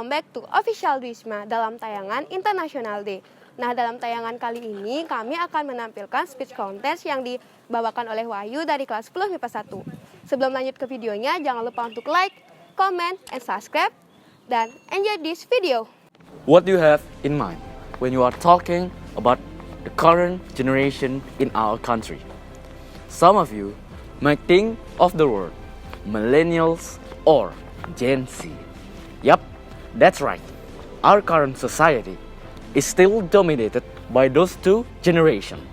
welcome back to Official Wisma dalam tayangan International Day. Nah, dalam tayangan kali ini kami akan menampilkan speech contest yang dibawakan oleh Wahyu dari kelas 10 MIPA 1. Sebelum lanjut ke videonya, jangan lupa untuk like, comment, and subscribe, dan enjoy this video. What do you have in mind when you are talking about the current generation in our country? Some of you might think of the word millennials or Gen Z. Yup, that's right. Our current society is still dominated by those two generations.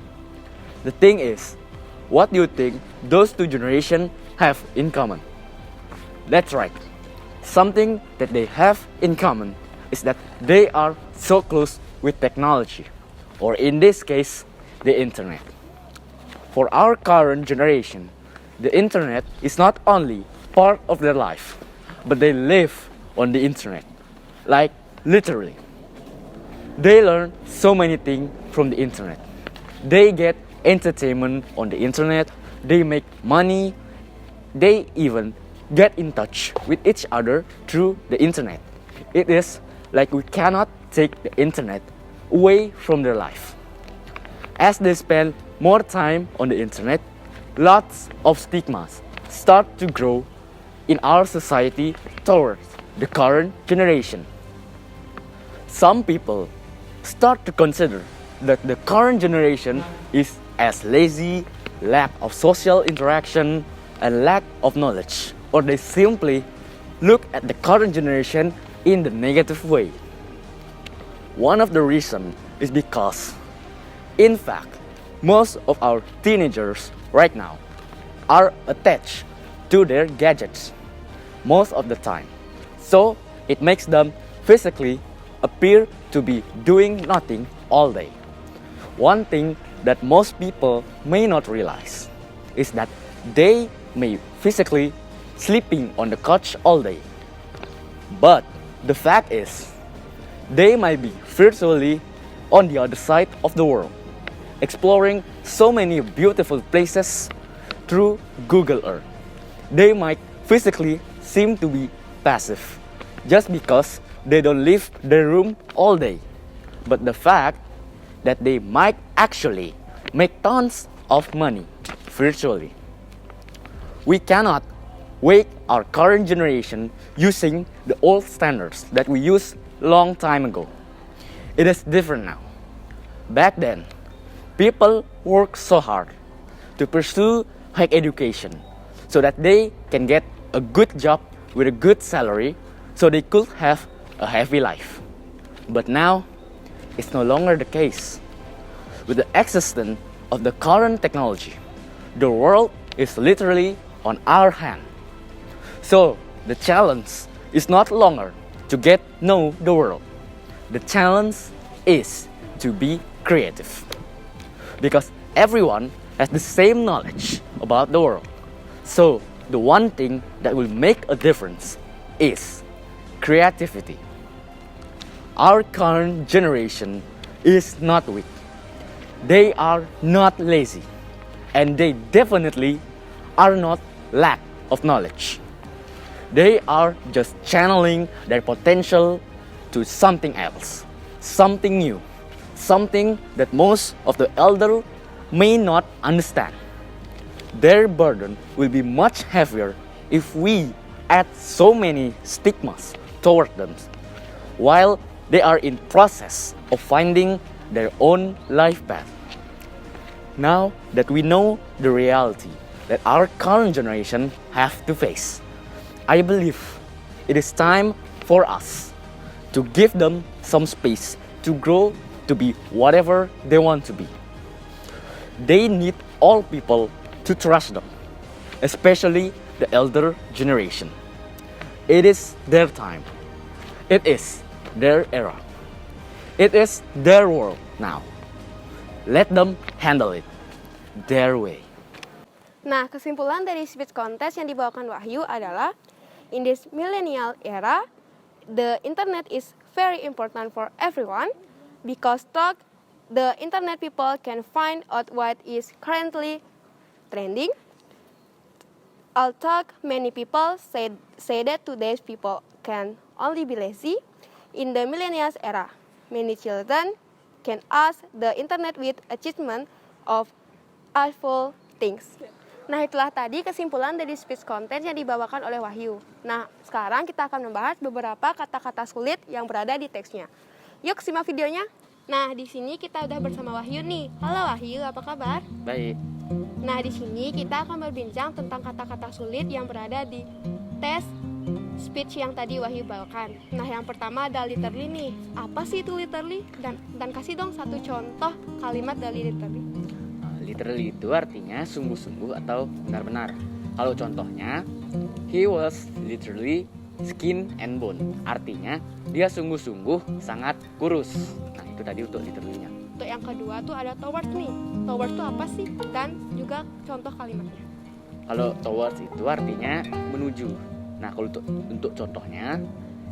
The thing is, what do you think those two generations have in common? That's right. Something that they have in common is that they are so close with technology, or in this case, the internet. For our current generation, the internet is not only part of their life, but they live on the internet. Like, literally. They learn so many things from the internet. They get entertainment on the internet, they make money, they even get in touch with each other through the internet. It is like we cannot take the internet away from their life. As they spend more time on the internet, lots of stigmas start to grow in our society towards the current generation. Some people start to consider that the current generation is as lazy, lack of social interaction, and lack of knowledge, or they simply look at the current generation in the negative way. One of the reasons is because, in fact, most of our teenagers right now are attached to their gadgets most of the time. So it makes them physically appear to be doing nothing all day. One thing that most people may not realize is that they may physically sleeping on the couch all day. But the fact is, they might be virtually on the other side of the world, exploring so many beautiful places through Google Earth. They might physically seem to be passive just because they don't leave their room all day. But the fact that they might actually make tons of money virtually. We cannot wake our current generation using the old standards that we used long time ago. It is different now. Back then, people worked so hard to pursue high education so that they can get a good job with a good salary so they could have a happy life. But now, it's no longer the case. With the existence of the current technology, the world is literally on our hand. So, the challenge is not longer to get know the world. The challenge is to be creative. Because everyone has the same knowledge about the world. So, the one thing that will make a difference is creativity. Our current generation is not weak. They are not lazy. And they definitely are not lack of knowledge. They are just channeling their potential to something else, something new, something that most of the elder may not understand. Their burden will be much heavier if we add so many stigmas toward them while they are in process of finding their own life path. Now that we know the reality that our current generation have to face, I believe it is time for us to give them some space to grow to be whatever they want to be. They need all people to trust them, especially the elder generation. It is their time. It is their era. It is their world now. Let them handle it their way. Nah, kesimpulan dari speech contest yang dibawakan Wahyu adalah, in this millennial era, the internet is very important for everyone because the internet people can find out what is currently trending. Although many people say that today's people can only be lazy, In the millennials era, many children can ask the internet with achievement of awful things. Nah, itulah tadi kesimpulan dari speech content yang dibawakan oleh Wahyu. Nah, sekarang kita akan membahas beberapa kata-kata sulit yang berada di teksnya. Yuk simak videonya. Nah, di sini kita udah bersama Wahyu nih. Halo Wahyu, apa kabar? Baik. Nah, di sini kita akan berbincang tentang kata-kata sulit yang berada di tes speech yang tadi Wahyu bawakan. Nah, yang pertama ada literally nih. Apa sih itu literally? Dan kasih dong satu contoh kalimat dari literally. Literally itu artinya sungguh-sungguh atau benar-benar. Kalau contohnya, he was literally skin and bone. Artinya dia sungguh-sungguh sangat kurus. Nah, itu tadi untuk literally-nya. Untuk yang kedua tuh ada towards nih. Towards itu apa sih? Dan juga contoh kalimatnya. Kalau towards itu artinya menuju. Nah, kalau untuk contohnya,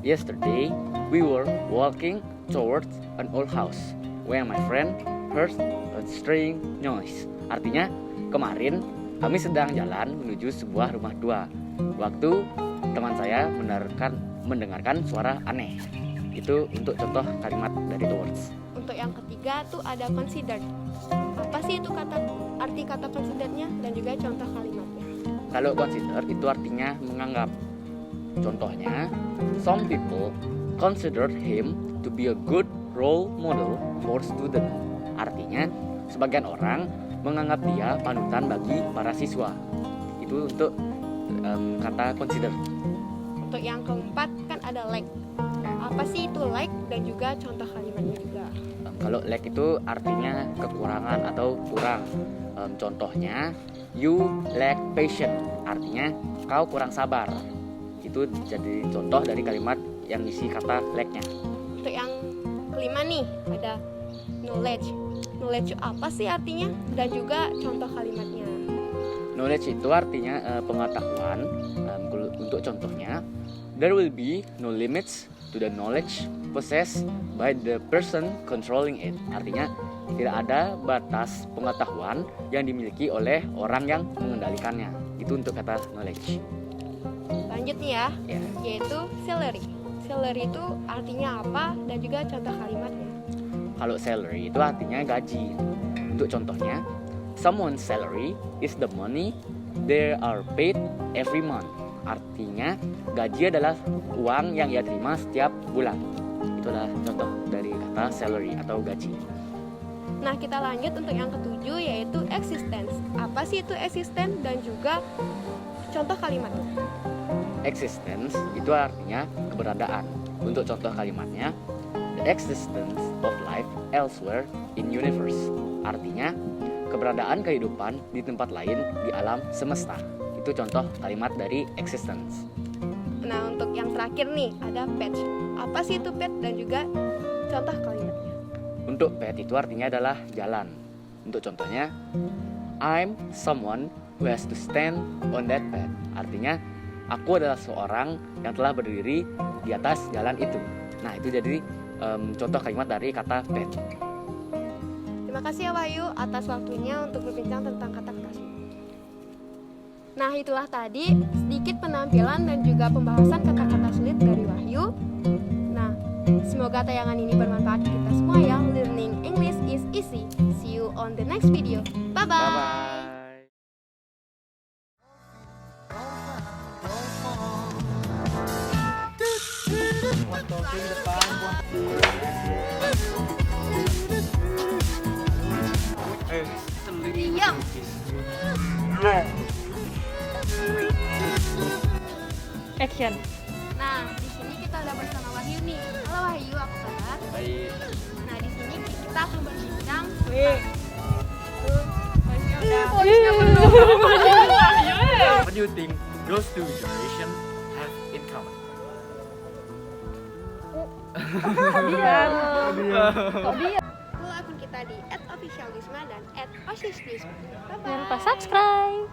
yesterday we were walking towards an old house when my friend heard a strange noise. Artinya kemarin kami sedang jalan menuju sebuah rumah tua. Waktu teman saya mendengarkan suara aneh. Itu untuk contoh kalimat dari towards. Untuk yang ketiga tuh ada consider. Apa sih itu arti kata considernya dan juga contoh kalimatnya? Kalau consider itu artinya menganggap. Contohnya, some people considered him to be a good role model for student. Artinya, sebagian orang menganggap dia panutan bagi para siswa. Itu untuk kata consider. Untuk yang keempat kan ada like. Apa sih itu like dan juga contoh kalimatnya juga? Kalau like itu artinya kekurangan atau kurang. Contohnya, you lack patience. Artinya kau kurang sabar. Itu jadi contoh dari kalimat yang isi kata like-nya. Untuk yang kelima nih ada knowledge. Knowledge itu apa sih artinya dan juga contoh kalimatnya? Knowledge itu artinya pengetahuan. Untuk contohnya, there will be no limits to the knowledge possessed by the person controlling it. Artinya tidak ada batas pengetahuan yang dimiliki oleh orang yang mengendalikannya. Itu untuk kata knowledge. Lanjut nih ya, Ya. yaitu salary. Salary itu artinya apa dan juga contoh kalimatnya? Kalau salary itu artinya gaji. Untuk contohnya, someone's salary is the money they are paid every month. Artinya gaji adalah uang yang ia terima setiap bulan. Itulah contoh dari kata salary atau gaji. Nah, kita lanjut untuk yang ketujuh yaitu existence. Apa sih itu existence dan juga contoh kalimatnya? Existence itu artinya keberadaan. Untuk contoh kalimatnya, the existence of life elsewhere in universe. Artinya keberadaan kehidupan di tempat lain di alam semesta. Itu contoh kalimat dari existence. Nah, untuk yang terakhir nih ada path. Apa sih itu path dan juga contoh kalimatnya? Untuk path itu artinya adalah jalan. Untuk contohnya, I'm someone who has to stand on that path. Artinya aku adalah seorang yang telah berdiri di atas jalan itu. Nah, itu jadi contoh kalimat dari kata path. Terima kasih ya Wahyu atas waktunya untuk berbincang tentang kata-kata sulit. Nah, itulah tadi sedikit penampilan dan juga pembahasan kata-kata sulit dari Wahyu. Nah, semoga tayangan ini bermanfaat kita semua ya. Learning English is easy. See you on the next video. Bye-bye. Bye-bye. Diam. Action. Nah, di sini kita udah bersama Wahyu nih. Halo Wahyu, apa kabar? Baik. Nah, di sini kita akan berbincang. What do you think those two generations have in common? Follow akun kita di @officialwisma dan @osiswisma. Bye-bye. Jangan lupa subscribe.